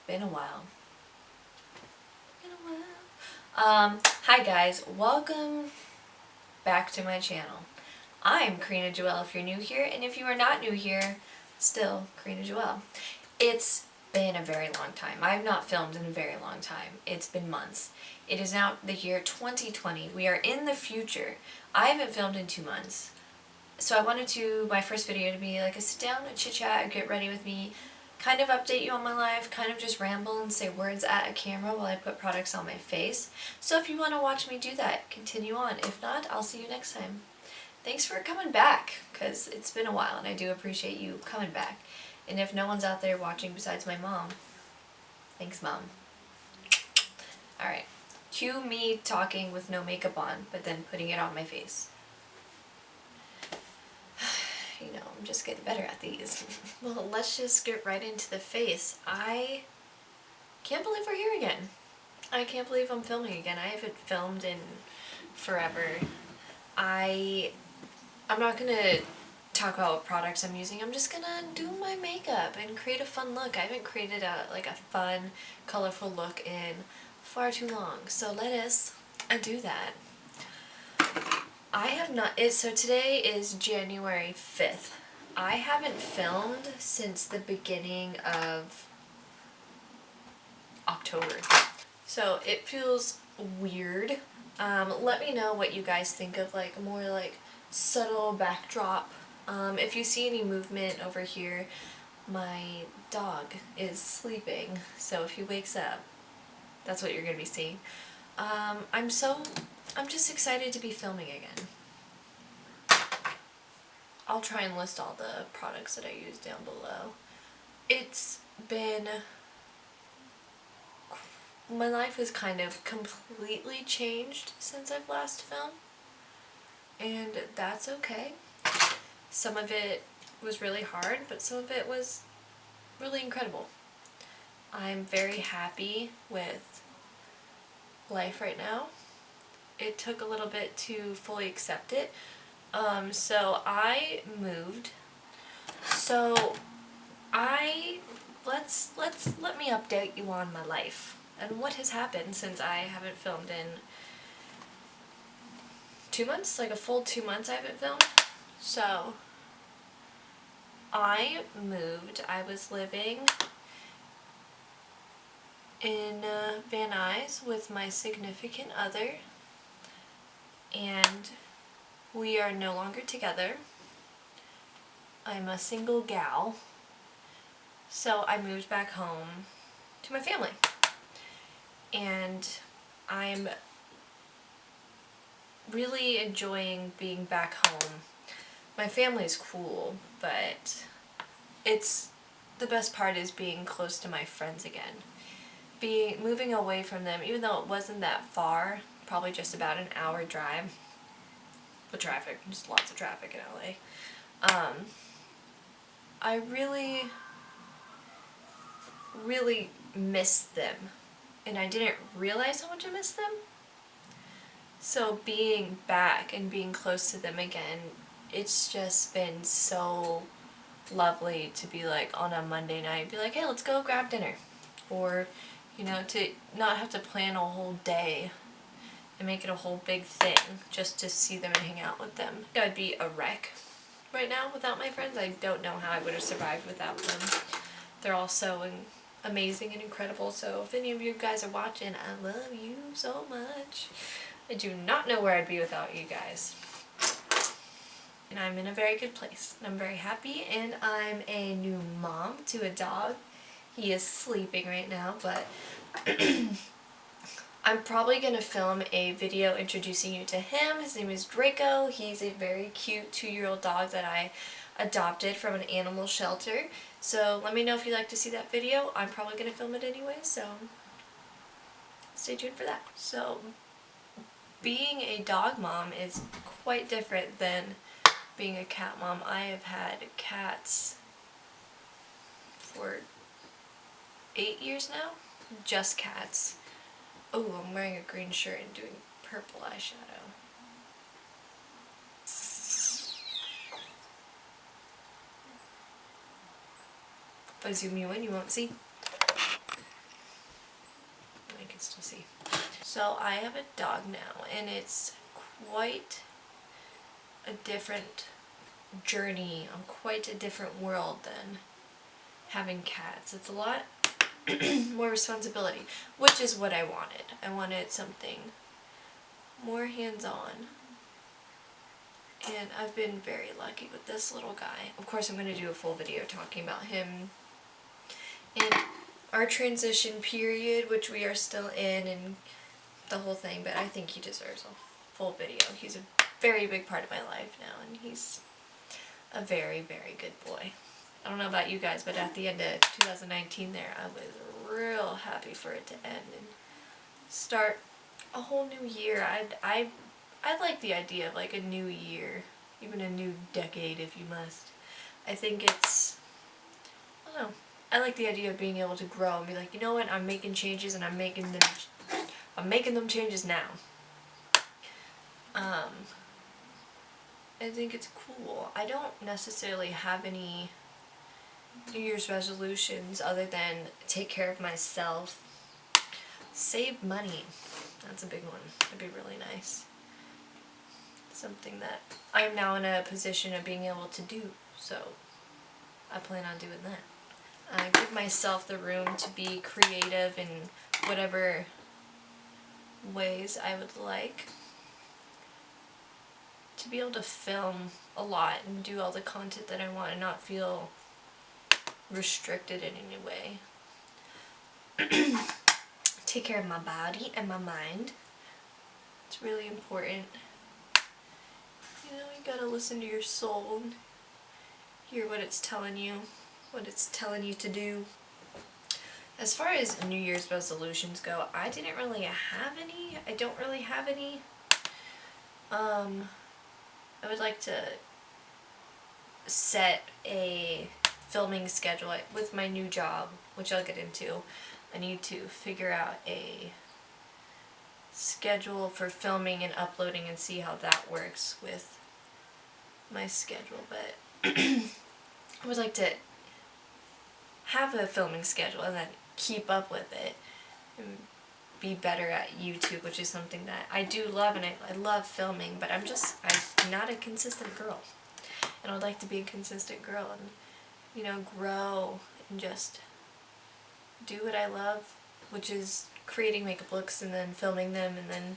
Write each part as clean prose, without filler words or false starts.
Been a while. Hi guys, welcome back to my channel. I'm Karinajoelle if you're new here, and if you are not new here, still Karinajoelle. It's been a very long time. I have not filmed in a very long time. It's been months. It is now the year 2020. We are in the future. I haven't filmed in 2 months. So I wanted my first video to be like a sit down, a chit chat, get ready with me, kind of update you on my life, kind of just ramble and say words at a camera while I put products on my face. So if you want to watch me do that, continue on. If not, I'll see you next time. Thanks for coming back, because it's been a while and I do appreciate you coming back. And if no one's out there watching besides my mom, thanks Mom. Alright, cue me talking with no makeup on, but then putting it on my face. You know, I'm just getting better at these. Well, let's just get right into the face. I can't believe we're here again. I can't believe I'm filming again. I haven't filmed in forever. I'm not gonna talk about what products I'm using. I'm just gonna do my makeup and create a fun look. I haven't created a fun, colorful look in far too long. So let us do that. I have not, so today is January 5th. I haven't filmed since the beginning of October. So it feels weird. Let me know what you guys think of more subtle backdrop. If you see any movement over here, my dog is sleeping. So if he wakes up, that's what you're gonna be seeing. I'm just excited to be filming again. I'll try and list all the products that I use down below. It's been... my life has kind of completely changed since I've last filmed. And that's okay. Some of it was really hard, but some of it was really incredible. I'm very happy with life right now. It took a little bit to fully accept it. So I moved. So let me update you on my life and what has happened since I haven't filmed in 2 months, like a full 2 months I haven't filmed. So I moved. I was living in Van Nuys with my significant other, and we are no longer together. I'm a single gal, so I moved back home to my family, and I'm really enjoying being back home. My family's cool, but the best part is being close to my friends again. Moving away from them, even though it wasn't that far, probably just about an hour drive. The traffic, just lots of traffic in LA. I really, really missed them, and I didn't realize how much I missed them. So being back and being close to them again, it's just been so lovely to be on a Monday night, be like, hey, let's go grab dinner. Or, you know, to not have to plan a whole day and make it a whole big thing just to see them and hang out with them. I'd be a wreck right now without my friends. I don't know how I would have survived without them. They're all so amazing and incredible, so if any of you guys are watching, I love you so much. I do not know where I'd be without you guys. And I'm in a very good place. I'm very happy, and I'm a new mom to a dog. He is sleeping right now, but I'm probably going to film a video introducing you to him. His name is Draco. He's a very cute 2-year-old dog that I adopted from an animal shelter. So let me know if you'd like to see that video. I'm probably going to film it anyway, so stay tuned for that. So being a dog mom is quite different than being a cat mom. I have had cats for 8 years now. Just cats. Oh, I'm wearing a green shirt and doing purple eyeshadow. If I zoom you in, you won't see. still see. So I have a dog now, and it's quite a different journey, on quite a different world than having cats. It's a lot more responsibility, which is what I wanted. I wanted something more hands-on, and I've been very lucky with this little guy. Of course, I'm going to do a full video talking about him and our transition period, which we are still in, and the whole thing, but I think he deserves a full video. He's a very big part of my life now, and he's a very, very good boy. I don't know about you guys, but at the end of 2019 there, I was real happy for it to end and start a whole new year. I like the idea of like a new year, even a new decade if you must. I think it's, I don't know, I like the idea of being able to grow and be like, you know what, I'm making changes, and I'm making them changes now. I think it's cool. I don't necessarily have any New Year's resolutions other than take care of myself, save money. That's a big one. That'd be really nice. Something that I'm now in a position of being able to do, so I plan on doing that. Give myself the room to be creative in whatever ways I would like. To be able to film a lot and do all the content that I want and not feel restricted in any way. Take care of my body and my mind. It's really important. You know, you gotta listen to your soul and hear what it's telling you, what it's telling you to do. As far as New Year's resolutions go, I didn't really have any. I don't really have any. I would like to set a filming schedule with my new job, which I'll get into. I need to figure out a schedule for filming and uploading and see how that works with my schedule, but I would like to have a filming schedule and then keep up with it and be better at YouTube, which is something that I do love, and I love filming, but I'm not a consistent girl, and I would like to be a consistent girl and, you know, grow and just do what I love, which is creating makeup looks and then filming them, and then,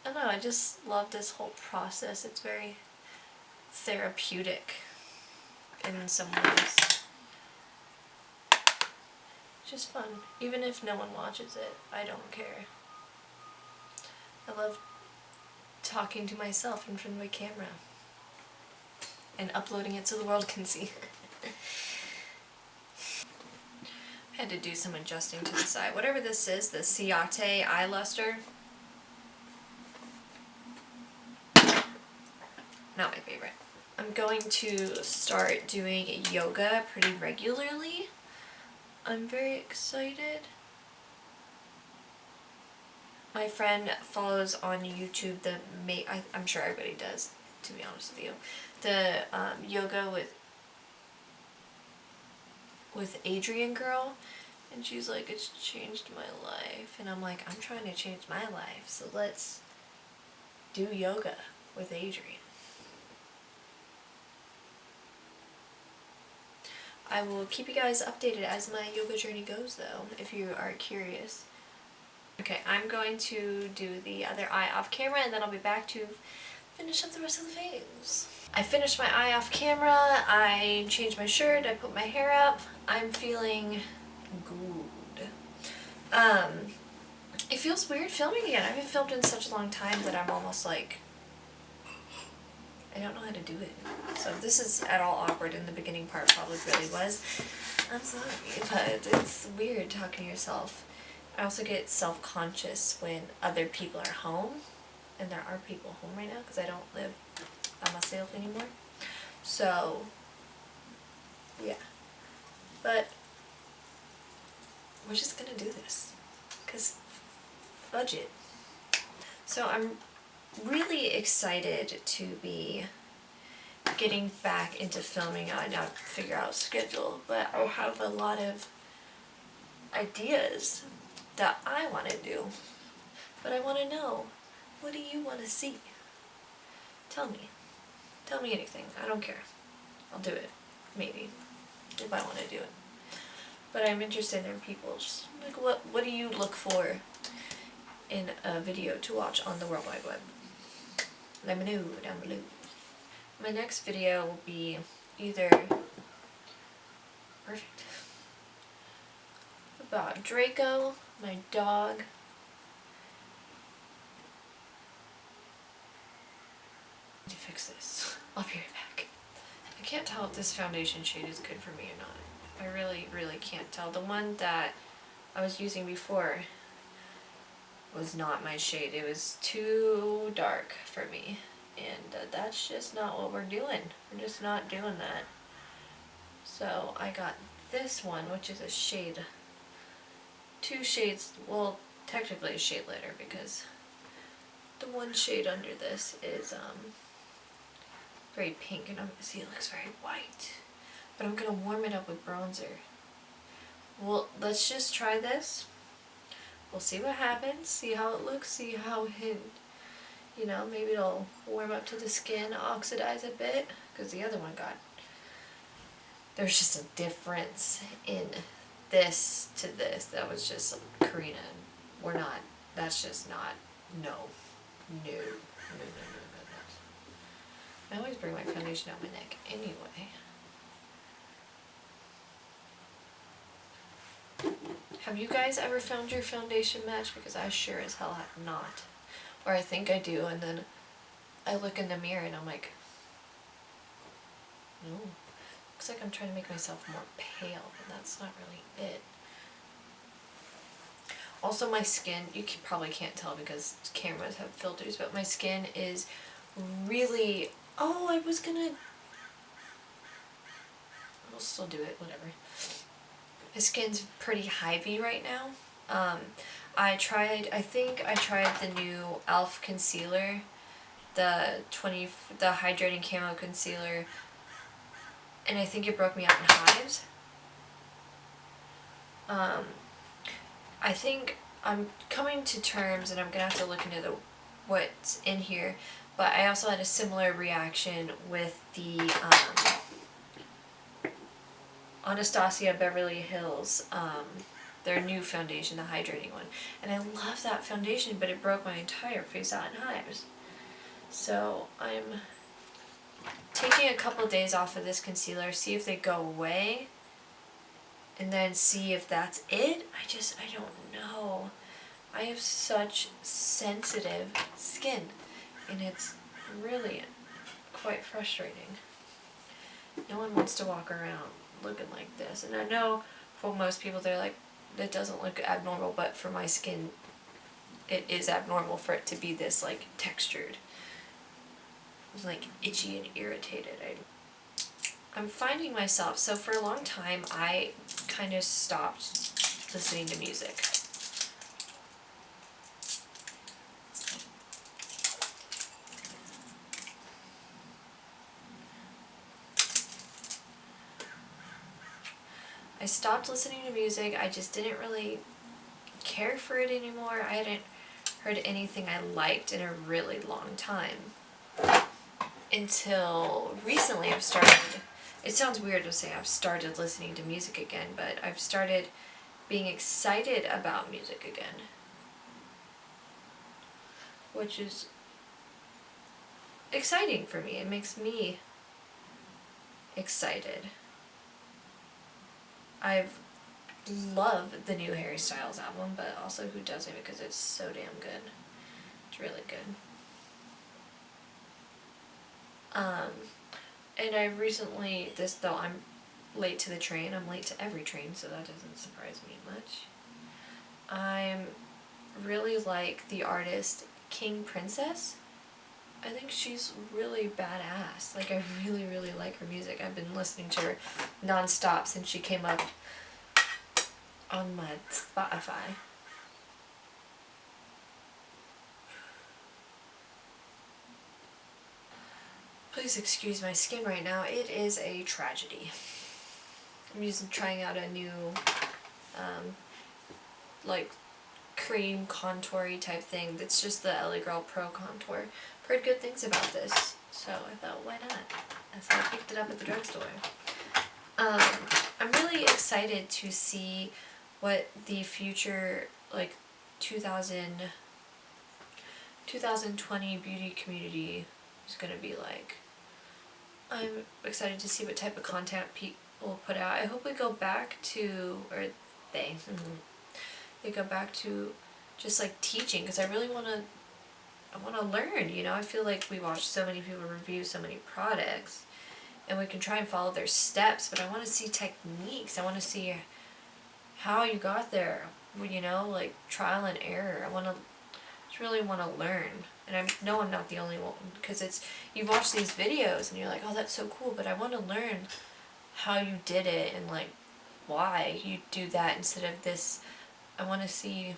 I don't know, I just love this whole process. It's very therapeutic in some ways. It's just fun. Even if no one watches it, I don't care. I love talking to myself in front of a camera and uploading it so the world can see. I had to do some adjusting to the side. Whatever this is, the Ciate eye luster. Not my favorite. I'm going to start doing yoga pretty regularly. I'm very excited. My friend follows on YouTube I'm sure everybody does, to be honest with you, the yoga with Adrian girl, and she's like, it's changed my life, and I'm like, I'm trying to change my life, so let's do yoga with Adrian. I will keep you guys updated as my yoga journey goes, though, if you are curious. Okay, I'm going to do the other eye off camera, and then I'll be back to finish up the rest of the face. I finished my eye off camera, I changed my shirt, I put my hair up. I'm feeling good. It feels weird filming again. I haven't filmed in such a long time that I'm almost like, I don't know how to do it. So if this is at all awkward, in the beginning part probably really was, I'm sorry, but it's weird talking to yourself. I also get self-conscious when other people are home, and there are people home right now because I don't live by myself anymore. So, yeah. But we're just gonna do this because budget. So I'm really excited to be getting back into filming. I now figure out schedule, but I'll have a lot of ideas that I want to do. But I want to know, what do you want to see? Tell me. Tell me anything. I don't care. I'll do it. Maybe. If I want to do it. But I'm interested in people's, like, what do you look for in a video to watch on the World Wide Web? Let me know down below. My next video will be either perfect about Draco, my dog. I need to fix this. I'll be right back. I can't tell if this foundation shade is good for me or not. I really can't tell. The one that I was using before was not my shade. It was too dark for me. And that's just not what we're doing. We're just not doing that. So I got this one, which is a shade, 2 shades, well, technically a shade lighter, because the one shade under this is very pink, and see, it looks very white. But I'm gonna warm it up with bronzer. Well, let's just try this. We'll see what happens, see how it looks, see how it, you know, maybe it'll warm up to the skin, oxidize a bit, because the other one got, there's just a difference in this to this. That was just Karina. We're not, that's just not, no. I always bring my foundation out my neck anyway. Have you guys ever found your foundation match? Because I sure as hell have not. Or I think I do, and then I look in the mirror and I'm like, no. Looks like I'm trying to make myself more pale, and that's not really it. Also, my skin, you probably can't tell because cameras have filters, but my skin is really, oh, I was gonna, I'll still do it, whatever. My skin's pretty hivey right now. I think I tried the new e.l.f. concealer, the hydrating camo concealer, and I think it broke me out in hives. I think I'm coming to terms, and I'm gonna have to look into what's in here, but I also had a similar reaction with the Anastasia Beverly Hills, their new foundation, the hydrating one. And I love that foundation, but it broke my entire face out in hives. So I'm taking a couple of days off of this concealer, see if they go away, and then see if that's it. I don't know. I have such sensitive skin, and it's really quite frustrating. No one wants to walk around looking like this, and I know for most people they're like, that doesn't look abnormal, but for my skin it is abnormal for it to be this like textured. It's like itchy and irritated. I'm finding myself, so for a long time I kind of stopped listening to music. I stopped listening to music. I just didn't really care for it anymore. I hadn't heard anything I liked in a really long time. Until recently I've started, it sounds weird to say I've started listening to music again, but I've started being excited about music again. Which is exciting for me. It makes me excited. I've loved the new Harry Styles album, but also who doesn't, because it's so damn good. It's really good. And I recently, I'm late to the train. I'm late to every train, so that doesn't surprise me much. I'm really like the artist King Princess. I think she's really badass. Like, I really like her music. I've been listening to her non-stop since she came up on my Spotify. Please excuse my skin right now. It is a tragedy. I'm trying out a new, like, cream contour-y type thing. It's just the LA Girl Pro Contour. I've heard good things about this, so I thought, why not? So I picked it up at the drugstore. I'm really excited to see what the future, like, 2020 beauty community is going to be like. I'm excited to see what type of content people put out. I hope we go back to, or they go back to just like teaching, because I really want to learn, you know. I feel like we watch so many people review so many products and we can try and follow their steps, but I want to see techniques. I want to see how you got there, you know, like trial and error. I just really want to learn. And I know I'm not the only one, because you watch these videos and you're like, oh, that's so cool, but I want to learn how you did it and like why you do that instead of this. I want to see,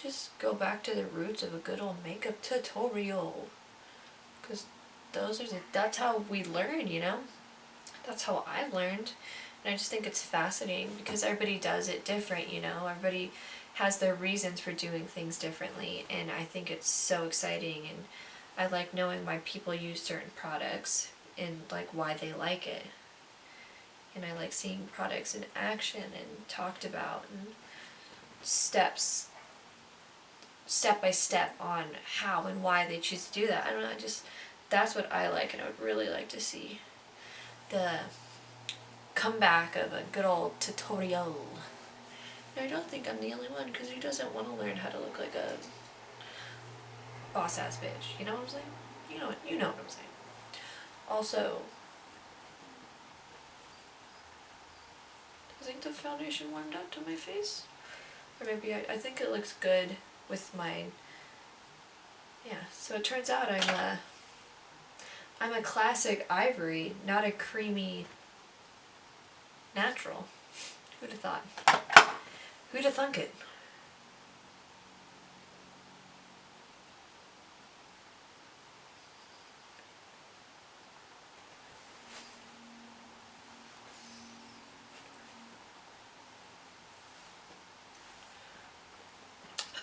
just go back to the roots of a good old makeup tutorial, because that's how we learn, you know. That's how I learned, and I just think it's fascinating because everybody does it different, you know. Everybody has their reasons for doing things differently, and I think it's so exciting, and I like knowing why people use certain products and like why they like it. And I like seeing products in action and talked about, and step by step on how and why they choose to do that. I don't know, that's what I like, and I would really like to see the comeback of a good old tutorial. And I don't think I'm the only one, because who doesn't want to learn how to look like a boss-ass bitch? You know what I'm saying? You know what I'm saying. Also, I think the foundation warmed up to my face. Or maybe I think it looks good with my, yeah. So it turns out I'm a classic ivory, not a creamy natural. Who'd have thought? Who'd have thunk it?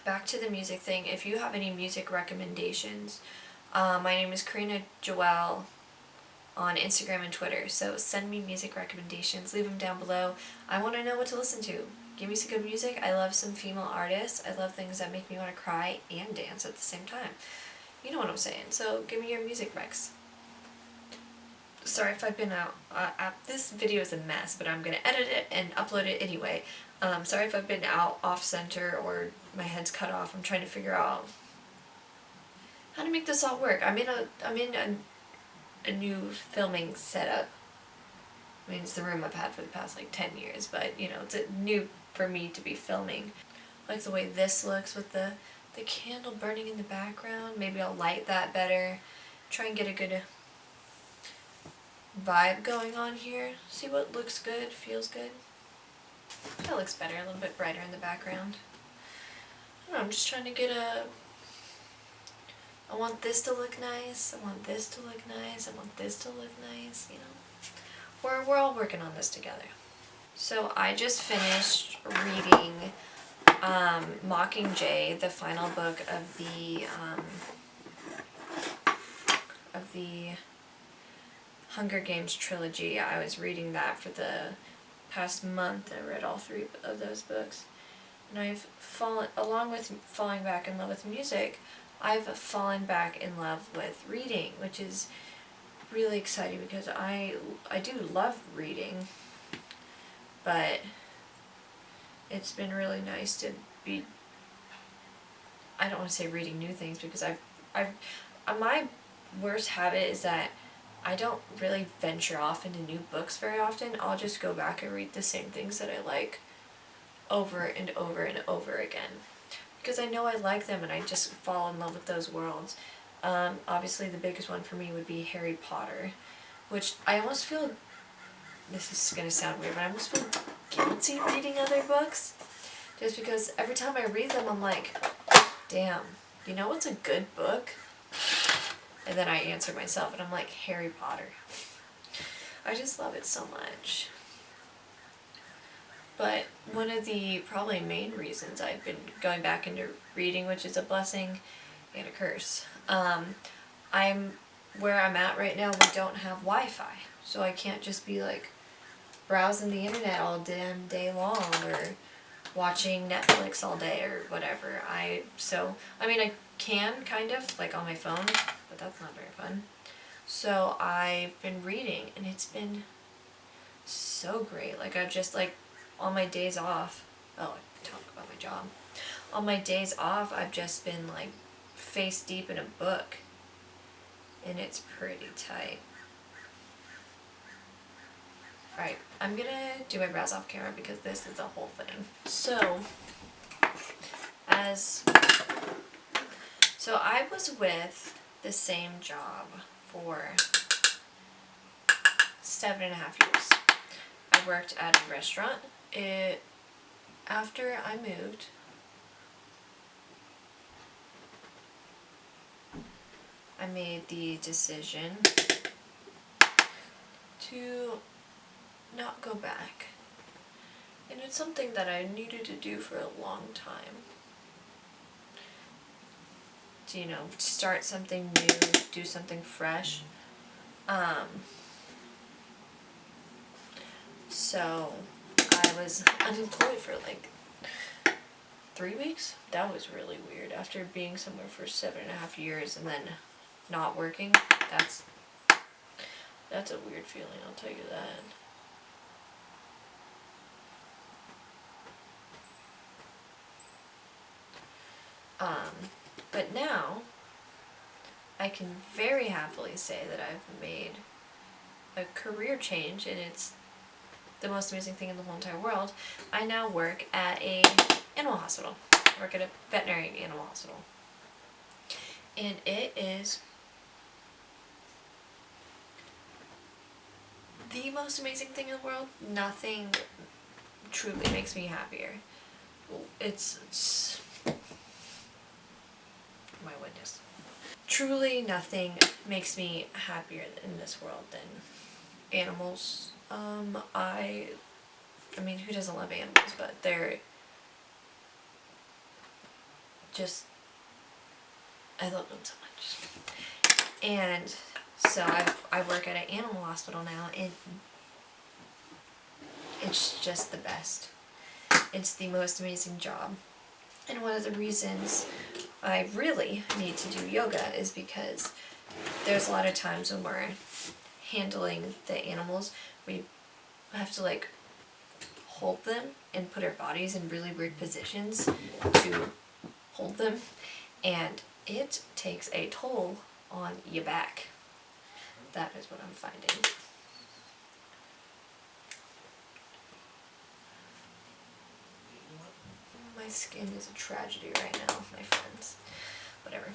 Back to the music thing. If you have any music recommendations, my name is Karinajoelle on Instagram and Twitter, so send me music recommendations, leave them down below. I want to know what to listen to. Give me some good music. I love some female artists. I love things that make me want to cry and dance at the same time. You know what I'm saying, so give me your music recs. Sorry if I've been out, this video is a mess, but I'm going to edit it and upload it anyway. Sorry if I've been out off center or my head's cut off. I'm trying to figure out how to make this all work. I'm in a new filming setup. I mean, it's the room I've had for the past like 10 years, but you know, it's new for me to be filming. I like the way this looks with the candle burning in the background. Maybe I'll light that better. Try and get a good vibe going on here. See what looks good, feels good. That looks better, a little bit brighter in the background. I don't know, I'm just trying to get I want this to look nice, I want this to look nice, I want this to look nice, you know. We're all working on this together. So I just finished reading Mockingjay, the final book of the Hunger Games trilogy. I was reading that for the past month. I read all 3 of those books. And I've along with falling back in love with music, I've fallen back in love with reading, which is really exciting because I do love reading, but it's been really nice to be, I don't want to say reading new things, because my worst habit is that I don't really venture off into new books very often. I'll just go back and read the same things that I like over and over and over again, because I know I like them and I just fall in love with those worlds. Obviously the biggest one for me would be Harry Potter, which I almost feel, this is going to sound weird, but I almost feel guilty reading other books, just because every time I read them I'm like, damn, you know what's a good book? And then I answer myself and I'm like, Harry Potter. I just love it so much. But one of the probably main reasons I've been going back into reading, which is a blessing and a curse, I'm where I'm at right now, we don't have Wi-Fi, so I can't just be like browsing the internet all damn day long or watching Netflix all day or whatever. I mean I can kind of like on my phone, but that's not very fun. So I've been reading and it's been so great. Like I've just like on my days off, oh, I talk about my job. On my days off, I've just been like face deep in a book, and it's pretty tight. Alright, I'm gonna do my brows off camera because this is a whole thing. So I was with the same job for 7.5 years. I worked at a restaurant. After I moved, I made the decision to not go back. And it's something that I needed to do for a long time. To, start something new, do something fresh. So I was unemployed for like 3 weeks. That was really weird. After being somewhere for 7.5 years and then not working, that's a weird feeling, I'll tell you that. But now I can very happily say that I've made a career change, and it's the most amazing thing in the whole entire world. I now work at a animal hospital. I work at a veterinary animal hospital. And it is the most amazing thing in the world. Nothing truly makes me happier. It's my witness. Truly nothing makes me happier in this world than animals. I mean, who doesn't love animals, but they're just, I love them so much. And so I work at an animal hospital now, and it's just the best. It's the most amazing job. And one of the reasons I really need to do yoga is because there's a lot of times when we're handling the animals, we have to like hold them and put our bodies in really weird positions to hold them, and it takes a toll on your back. That is what I'm finding. My skin is a tragedy right now, my friends. Whatever.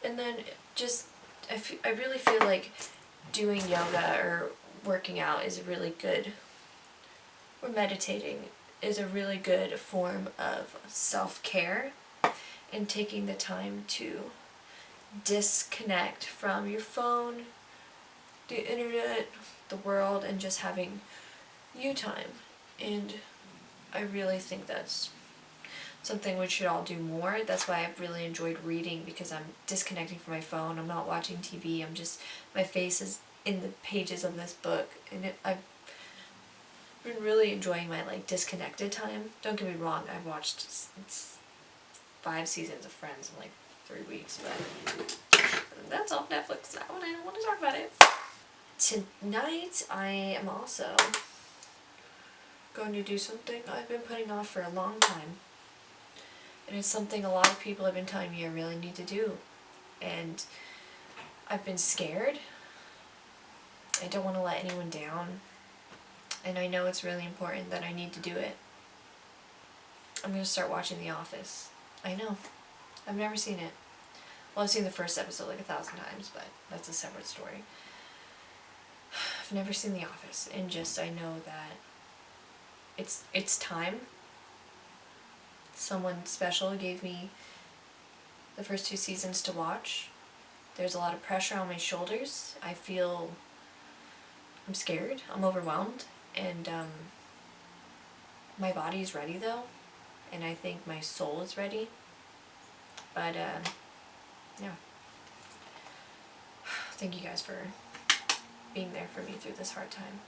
And then just, I really feel like doing yoga or working out is really good, or meditating is a really good form of self-care, and taking the time to disconnect from your phone, the internet, the world, and just having you time. And I really think that's something we should all do more. That's why I've really enjoyed reading, because I'm disconnecting from my phone. I'm not watching TV. My face is in the pages of this book, and I've been really enjoying my like disconnected time. Don't get me wrong, I've watched 5 seasons of Friends in like 3 weeks, but that's off Netflix now, and I don't want to talk about it. Tonight I am also going to do something I've been putting off for a long time. And it's something a lot of people have been telling me I really need to do. And I've been scared. I don't want to let anyone down. And I know it's really important that I need to do it. I'm going to start watching The Office. I know. I've never seen it. Well, I've seen the first episode like 1,000 times, but that's a separate story. I've never seen The Office, and just I know that it's time. Someone special gave me the first 2 seasons to watch. There's a lot of pressure on my shoulders. I feel I'm scared. I'm overwhelmed. And my body's ready though, and I think my soul is ready. But yeah. Thank you guys for being there for me through this hard time.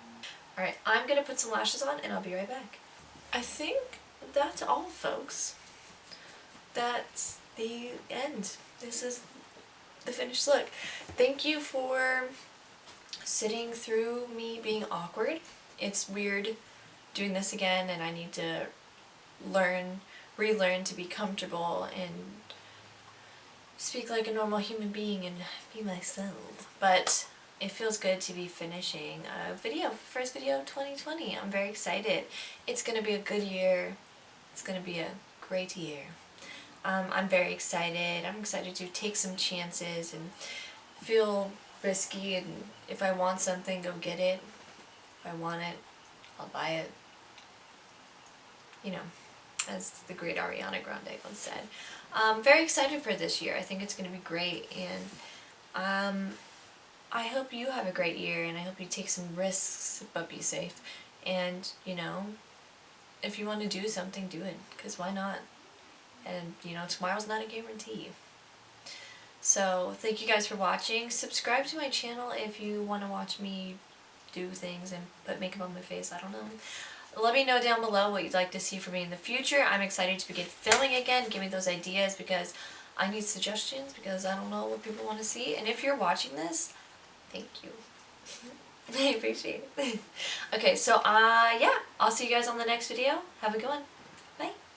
Alright, I'm gonna put some lashes on and I'll be right back. I think that's all, folks. That's the end. This is the finished look. Thank you for sitting through me being awkward. It's weird doing this again, and I need to relearn to be comfortable and speak like a normal human being and be myself. But it feels good to be finishing a video, first video of 2020. I'm very excited. It's gonna be a good year. It's gonna be a great year. I'm very excited. I'm excited to take some chances and feel risky, and if I want something, go get it. If I want it, I'll buy it. You know, as the great Ariana Grande once said. I'm very excited for this year. I think it's going to be great, and I hope you have a great year, and I hope you take some risks, but be safe. And, you know, if you want to do something, do it, because why not? And, you know, tomorrow's not a guarantee. So, thank you guys for watching. Subscribe to my channel if you want to watch me do things and put makeup on my face. I don't know. Let me know down below what you'd like to see from me in the future. I'm excited to begin filming again. Give me those ideas because I need suggestions, because I don't know what people want to see. And if you're watching this, thank you. I appreciate it. Okay, so yeah, I'll see you guys on the next video. Have a good one.